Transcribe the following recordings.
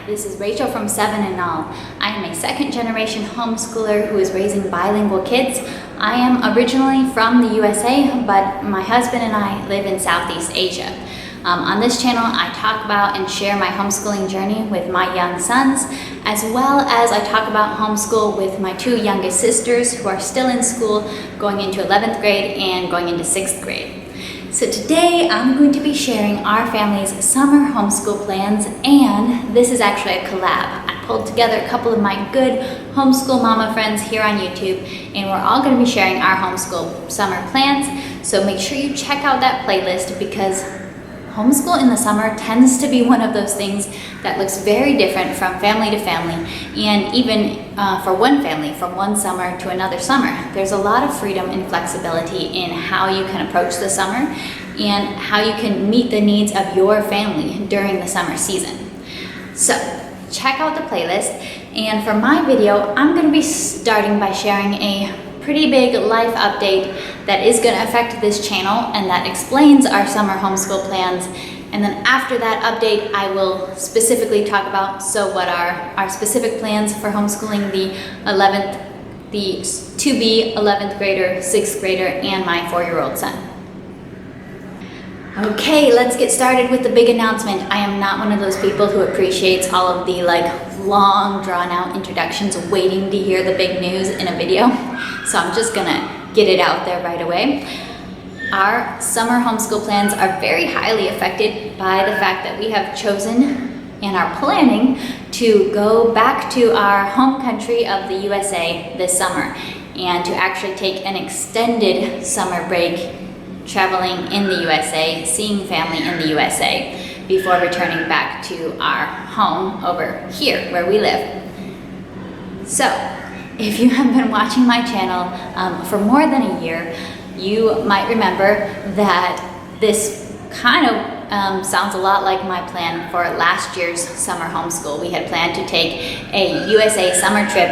this is Rachel from 7 and All. I am a second-generation homeschooler who is raising bilingual kids. I am originally from the USA, but my husband and I live in Southeast Asia. On this channel, I talk about and share my homeschooling journey with my young sons, as well as I talk about homeschool with my two youngest sisters who are still in school, going into 11th grade and going into 6th grade. So today I'm going to be sharing our family's summer homeschool plans, and this is actually a collab. I pulled together a couple of my good homeschool mama friends here on YouTube, and we're all going to be sharing our homeschool summer plans. So make sure you check out that playlist, because homeschool in the summer tends to be one of those things that looks very different from family to family, and even for one family, from one summer to another summer. There's a lot of freedom and flexibility in how you can approach the summer and how you can meet the needs of your family during the summer season. So check out the playlist, and for my video, I'm going to be starting by sharing a pretty big life update that is going to affect this channel and that explains our summer homeschool plans. And then after that update, I will specifically talk about what are our specific plans for homeschooling the to-be 11th grader, 6th grader, and my 4-year-old son. Okay, let's get started with the big announcement. I am not one of those people who appreciates all of the long drawn out introductions waiting to hear the big news in a video. So I'm just gonna get it out there right away. Our summer homeschool plans are very highly affected by the fact that we have chosen and are planning to go back to our home country of the USA this summer, and to actually take an extended summer break traveling in the USA, seeing family in the USA, before returning back to our home over here where we live. So if you have been watching my channel for more than a year, you might remember that this kind of sounds a lot like my plan for last year's summer homeschool. We had planned to take a USA summer trip,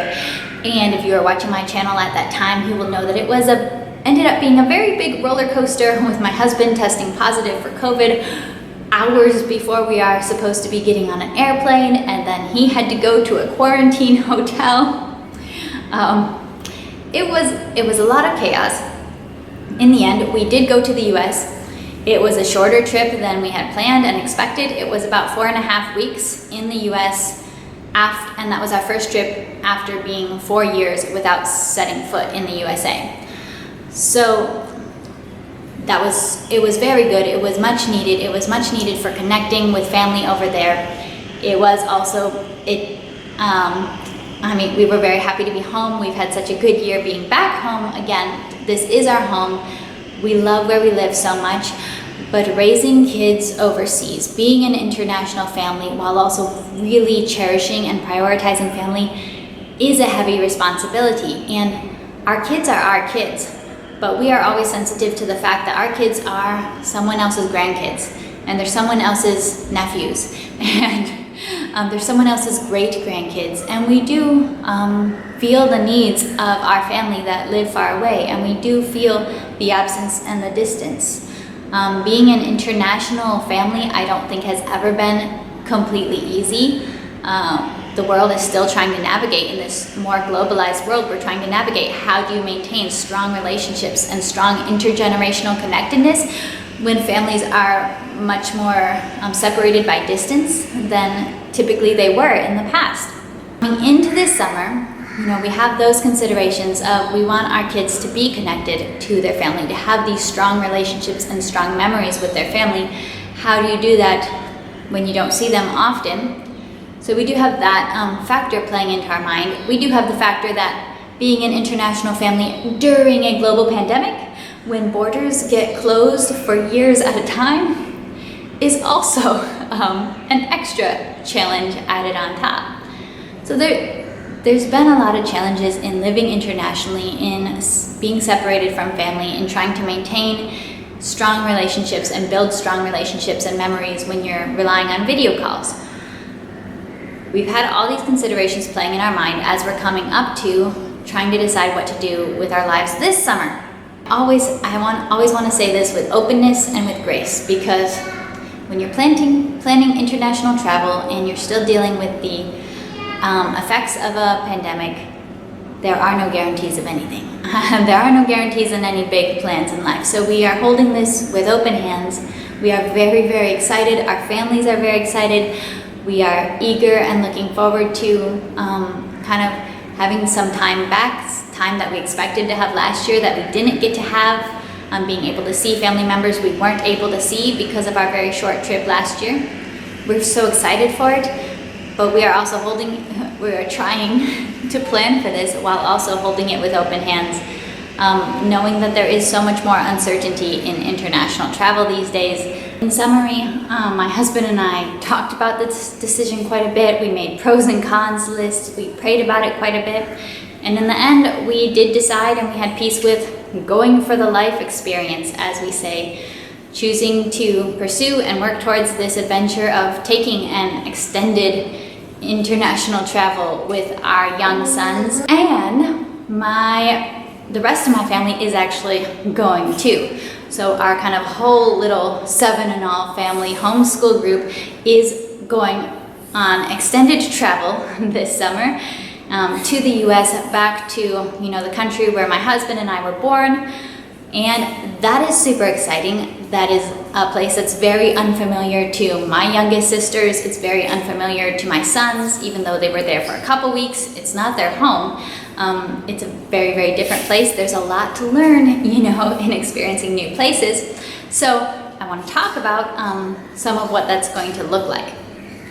and if you were watching my channel at that time, you will know that it was ended up being a very big roller coaster, with my husband testing positive for COVID hours before we are supposed to be getting on an airplane, and then he had to go to a quarantine hotel. It was a lot of chaos. In the end, we did go to the US. It was a shorter trip than we had planned and expected. It was about 4.5 weeks in the US, and that was our first trip after being 4 years without setting foot in the USA. So it was very good. It was much needed. It was much needed for connecting with family over there. It was also, we were very happy to be home. We've had such a good year being back home. Again, this is our home. We love where we live so much, but raising kids overseas, being an international family while also really cherishing and prioritizing family, is a heavy responsibility. And our kids are our kids, but we are always sensitive to the fact that our kids are someone else's grandkids, and they're someone else's nephews, and they're someone else's great-grandkids, and we do feel the needs of our family that live far away, and we do feel the absence and the distance. Being an international family, I don't think has ever been completely easy. The world is still trying to navigate in this more globalized world. We're trying to navigate how do you maintain strong relationships and strong intergenerational connectedness when families are much more separated by distance than typically they were in the past. Coming into this summer, we have those considerations of we want our kids to be connected to their family, to have these strong relationships and strong memories with their family. How do you do that when you don't see them often? So we do have that factor playing into our mind. We do have the factor that being an international family during a global pandemic, when borders get closed for years at a time, is also an extra challenge added on top. So there's been a lot of challenges in living internationally, in being separated from family, in trying to maintain strong relationships and build strong relationships and memories when you're relying on video calls. We've had all these considerations playing in our mind as we're coming up to trying to decide what to do with our lives this summer. I always want to say this with openness and with grace, because when you're planning international travel and you're still dealing with the effects of a pandemic, there are no guarantees of anything. There are no guarantees in any big plans in life. So we are holding this with open hands. We are very, very excited. Our families are very excited. We are eager and looking forward to kind of having some time back, time that we expected to have last year that we didn't get to have, being able to see family members we weren't able to see because of our very short trip last year. We're so excited for it, but we are also trying to plan for this while also holding it with open hands, knowing that there is so much more uncertainty in international travel these days. In summary, my husband and I talked about this decision quite a bit. We made pros and cons lists. We prayed about it quite a bit. And in the end, we did decide, and we had peace with going for the life experience, as we say, choosing to pursue and work towards this adventure of taking an extended international travel with our young sons. And the rest of my family is actually going too. So our kind of whole little 7 in all family homeschool group is going on extended travel this summer to the US, back to the country where my husband and I were born. And that is super exciting. That is a place that's very unfamiliar to my youngest sisters. It's very unfamiliar to my sons, even though they were there for a couple weeks. It's not their home. It's a very, very different place. There's a lot to learn, in experiencing new places. So I want to talk about some of what that's going to look like.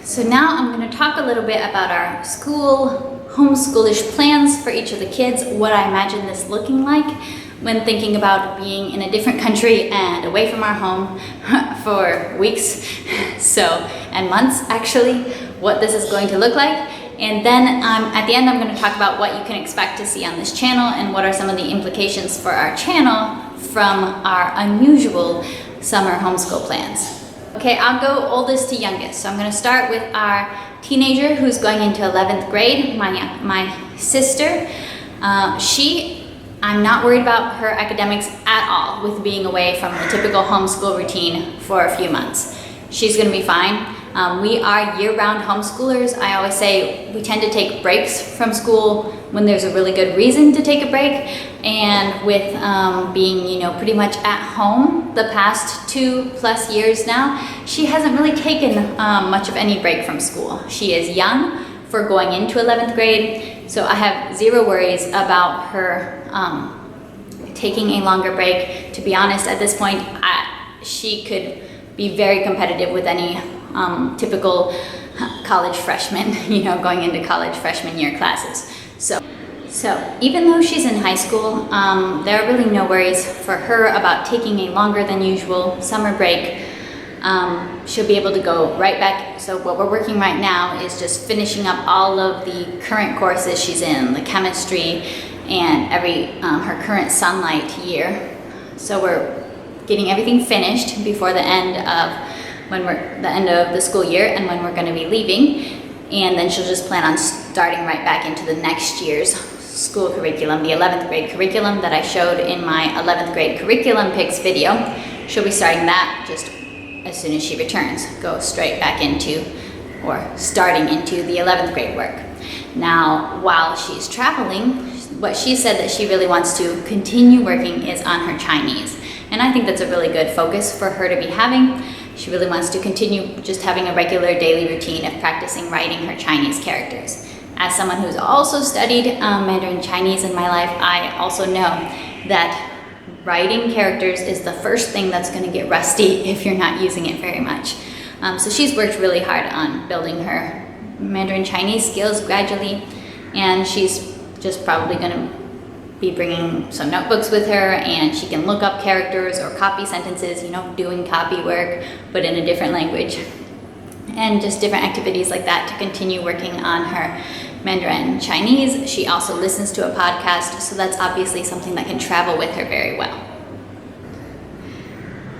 So now I'm going to talk a little bit about our homeschoolish plans for each of the kids, what I imagine this looking like when thinking about being in a different country and away from our home for weeks, and months actually, what this is going to look like. And then at the end, I'm going to talk about what you can expect to see on this channel and what are some of the implications for our channel from our unusual summer homeschool plans. Okay, I'll go oldest to youngest. So I'm going to start with our teenager who's going into 11th grade, my sister. I'm not worried about her academics at all with being away from the typical homeschool routine for a few months. She's going to be fine. We are year-round homeschoolers. I always say we tend to take breaks from school when there's a really good reason to take a break. And with being, pretty much at home the past 2+ years now, she hasn't really taken much of any break from school. She is young for going into 11th grade, so I have zero worries about her taking a longer break. To be honest, at this point, she could be very competitive with any typical college freshman, going into college freshman year classes. So even though she's in high school, there are really no worries for her about taking a longer than usual summer break. She'll be able to go right back. So what we're working right now is just finishing up all of the current courses she's in, the chemistry and her current sunlight year. So we're getting everything finished before the end of the school year and when we're going to be leaving. And then she'll just plan on starting right back into the next year's school curriculum, the 11th grade curriculum that I showed in my 11th grade curriculum picks video. She'll be starting that just as soon as she returns, go straight back into or starting into the 11th grade work. Now, while she's traveling, what she said that she really wants to continue working is on her Chinese. And I think that's a really good focus for her to be having. She really wants to continue just having a regular daily routine of practicing writing her Chinese characters. As someone who's also studied Mandarin Chinese in my life, I also know that writing characters is the first thing that's going to get rusty if you're not using it very much. So she's worked really hard on building her Mandarin Chinese skills gradually, and she's just probably going to be bringing some notebooks with her, and she can look up characters or copy sentences, doing copy work, but in a different language, and just different activities like that to continue working on her Mandarin Chinese. She also listens to a podcast, so that's obviously something that can travel with her very well.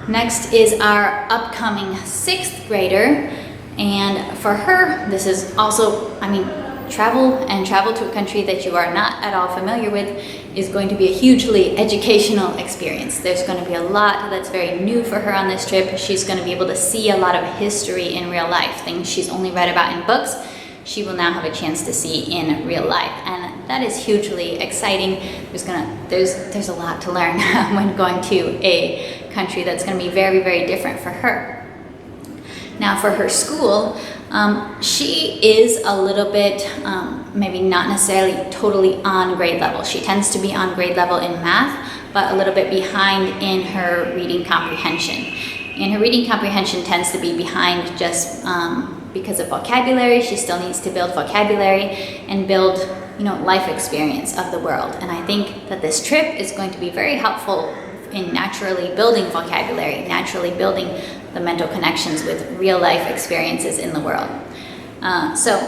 Next is our upcoming 6th grader, and for her, this is also, travel to a country that you are not at all familiar with is going to be a hugely educational experience. There's going to be a lot that's very new for her on this trip. She's going to be able to see a lot of history in real life, things she's only read about in books. She will now have a chance to see in real life, and that is hugely exciting. There's a lot to learn when going to a country that's going to be very, very different for her. Now for her school, she is a little bit, maybe not necessarily totally on grade level. She tends to be on grade level in math, but a little bit behind in her reading comprehension. And her reading comprehension tends to be behind just because of vocabulary. She still needs to build vocabulary and build, life experience of the world. And I think that this trip is going to be very helpful in naturally building vocabulary, naturally building the mental connections with real life experiences in the world. So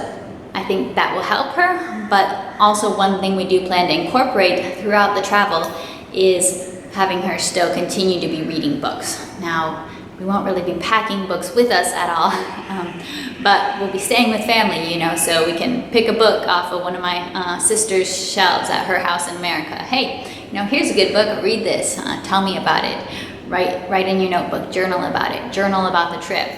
I think that will help her, but also one thing we do plan to incorporate throughout the travel is having her still continue to be reading books. Now, we won't really be packing books with us at all, but we'll be staying with family, so we can pick a book off of one of my sister's shelves at her house in America. Hey, here's a good book, read this, tell me about it. Write in your notebook, journal about it, journal about the trip.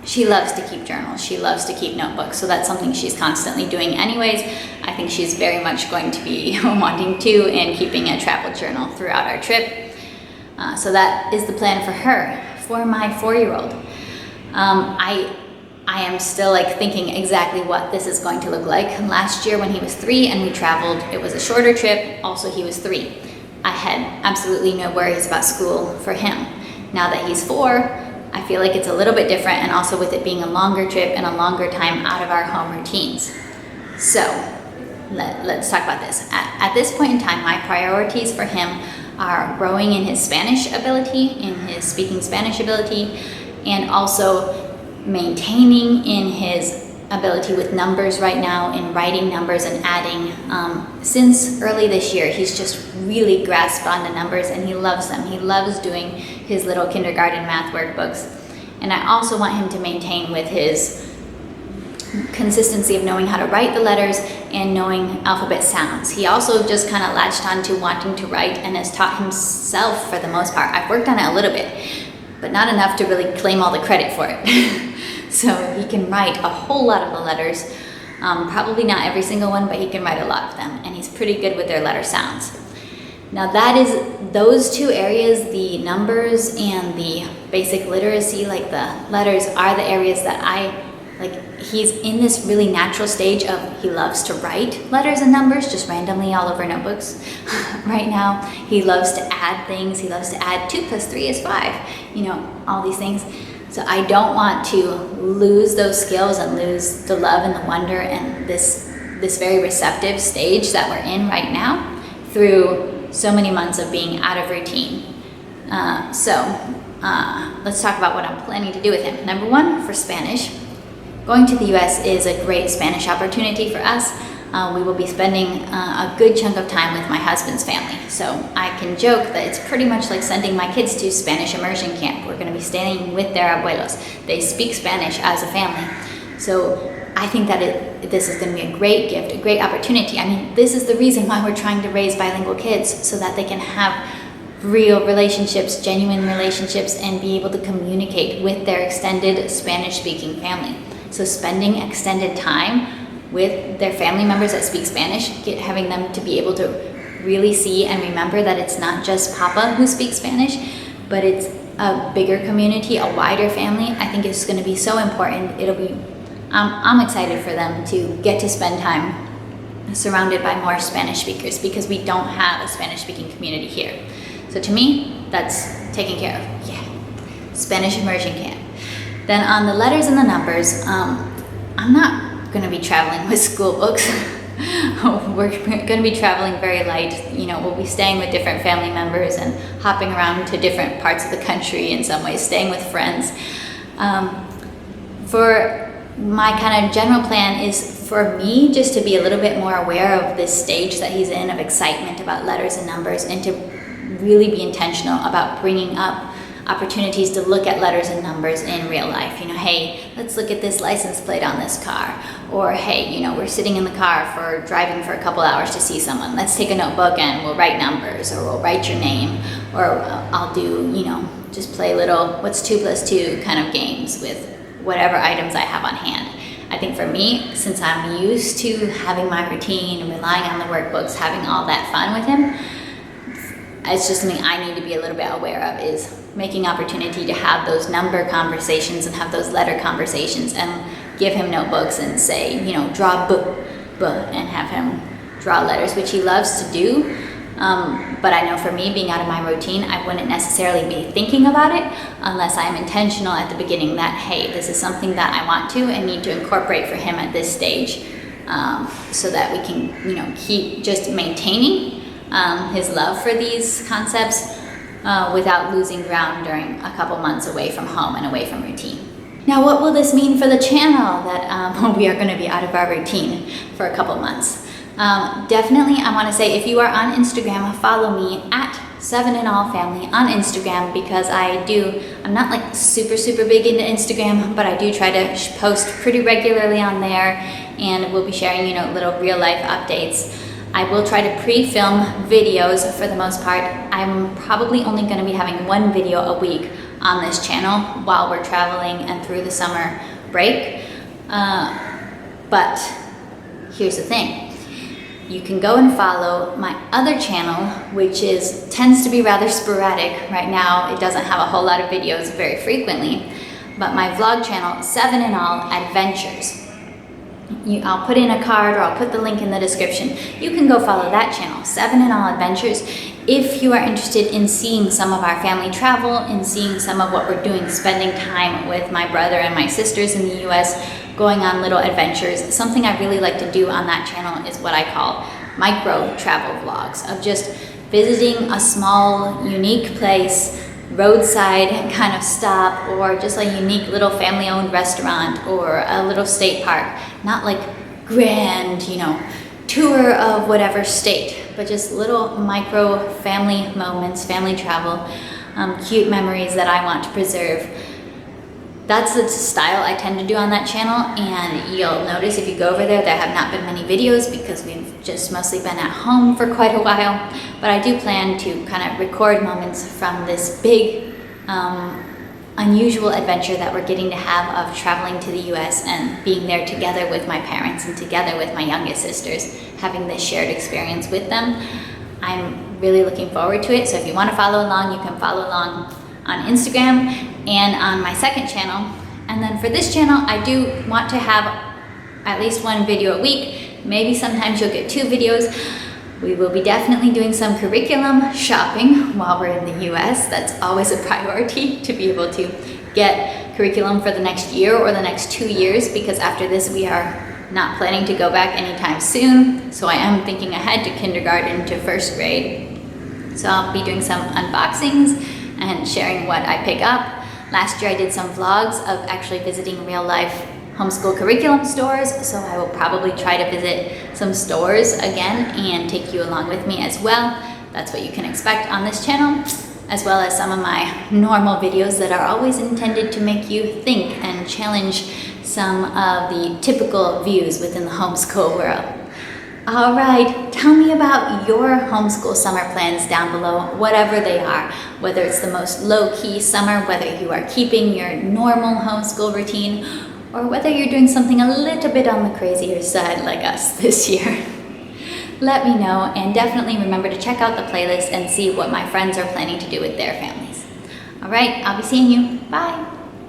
She loves to keep journals, she loves to keep notebooks, so that's something she's constantly doing anyways. I think she's very much going to be wanting to and keeping a travel journal throughout our trip. So that is the plan for her. For my 4-year-old, I am still thinking exactly what this is going to look like. Last year when he was 3 and we traveled, it was a shorter trip, also he was 3. I had absolutely no worries about school for him. Now that he's 4, I feel like it's a little bit different, and also with it being a longer trip and a longer time out of our home routines. So let's talk about this. At this point in time, my priorities for him are growing in his Spanish ability, in his speaking Spanish ability, and also maintaining in his ability with numbers right now, in writing numbers and adding. Since early this year, he's just really grasped on the numbers and he loves them. He loves doing his little kindergarten math workbooks. And I also want him to maintain with his consistency of knowing how to write the letters and knowing alphabet sounds. He also just kind of latched on to wanting to write and has taught himself for the most part. I've worked on it a little bit, but not enough to really claim all the credit for it. So he can write a whole lot of the letters, probably not every single one, but he can write a lot of them, and he's pretty good with their letter sounds. Now those two areas, the numbers and the basic literacy, like the letters, are the areas that he's in this really natural stage of he loves to write letters and numbers just randomly all over notebooks. Right now, he loves to add things. He loves to add 2 + 3 is 5, all these things. So I don't want to lose those skills and lose the love and the wonder and this very receptive stage that we're in right now through so many months of being out of routine. Let's talk about what I'm planning to do with him. Number 1, for Spanish. Going to the US is a great Spanish opportunity for us. We will be spending a good chunk of time with my husband's family. So I can joke that it's pretty much like sending my kids to Spanish immersion camp. We're going to be staying with their abuelos. They speak Spanish as a family. So I think that this is going to be a great gift, a great opportunity. I mean, this is the reason why we're trying to raise bilingual kids, so that they can have real relationships, genuine relationships, and be able to communicate with their extended Spanish-speaking family. So spending extended time with their family members that speak Spanish, having them to be able to really see and remember that it's not just Papa who speaks Spanish, but it's a bigger community, a wider family. I think it's going to be so important. I'm excited for them to get to spend time surrounded by more Spanish speakers, because we don't have a Spanish speaking community here. So to me, that's taken care of. Yeah, Spanish immersion camp. Then on the letters and the numbers, I'm not going to be traveling with school books. We're going to be traveling very light. We'll be staying with different family members and hopping around to different parts of the country, in some ways staying with friends. For my kind of general plan is for me just to be a little bit more aware of this stage that he's in of excitement about letters and numbers, and to really be intentional about bringing up opportunities to look at letters and numbers in real life. Hey, let's look at this license plate on this car. Or, hey, you know, we're sitting in the car for driving for a couple hours to see someone. Let's take a notebook and we'll write numbers, or we'll write your name, or I'll do, you know, just play little what's 2 + 2 kind of games with whatever items I have on hand. I think for me, since I'm used to having my routine and relying on the workbooks, having all that fun with him, it's just something I need to be a little bit aware of, is making opportunity to have those number conversations and have those letter conversations, and give him notebooks and say, you know, draw b, and have him draw letters, which he loves to do. But I know for me, being out of my routine, I wouldn't necessarily be thinking about it unless I'm intentional at the beginning that, hey, this is something that I want to and need to incorporate for him at this stage, so that we can, you know, keep just maintaining his love for these concepts without losing ground during a couple months away from home and away from routine. Now, what will this mean for the channel that we are going to be out of our routine for a couple months? Definitely, I want to say, if you are on Instagram, follow me at 7inall family on Instagram, because I'm not like super big into Instagram, but I do try to post pretty regularly on there, and we'll be sharing, you know, little real life updates. I will try to pre-film videos for the most part. I'm probably only going to be having one video a week on this channel while we're traveling and through the summer break. But here's the thing. You can go and follow my other channel, which tends to be rather sporadic. Right now, it doesn't have a whole lot of videos very frequently, but my vlog channel, 7inall Adventures. I'll put in a card, or I'll put the link in the description. You can go follow that channel, 7inall Adventures, if you are interested in seeing some of our family travel and seeing some of what we're doing, spending time with my brother and my sisters in the US, going on little adventures. Something I really like to do on that channel is what I call micro travel vlogs, of just visiting a small, unique place, roadside kind of stop, or just a unique little family-owned restaurant, or a little state park. Not like grand, you know, tour of whatever state, but just little micro family moments, family travel, cute memories that I want to preserve. That's the style I tend to do on that channel, and you'll notice if you go over there have not been many videos because we've just mostly been at home for quite a while. But I do plan to kind of record moments from this big, unusual adventure that we're getting to have of traveling to the US and being there together with my parents and together with my youngest sisters, having this shared experience with them. I'm really looking forward to it. So if you want to follow along, you can follow along on Instagram and on my second channel. And then for this channel, I do want to have at least one video a week. Maybe sometimes you'll get 2 videos. We will be definitely doing some curriculum shopping while we're in the US. That's always a priority, to be able to get curriculum for the next year or the next 2 years, because after this we are not planning to go back anytime soon. So I am thinking ahead to kindergarten to 1st grade. So I'll be doing some unboxings and sharing what I pick up. Last year I did some vlogs of actually visiting real life homeschool curriculum stores, so I will probably try to visit some stores again and take you along with me as well. That's what you can expect on this channel, as well as some of my normal videos that are always intended to make you think and challenge some of the typical views within the homeschool world. All right, tell me about your homeschool summer plans down below, whatever they are, whether it's the most low-key summer, whether you are keeping your normal homeschool routine, or whether you're doing something a little bit on the crazier side like us this year. Let me know, and definitely remember to check out the playlist and see what my friends are planning to do with their families. All right, I'll be seeing you. Bye.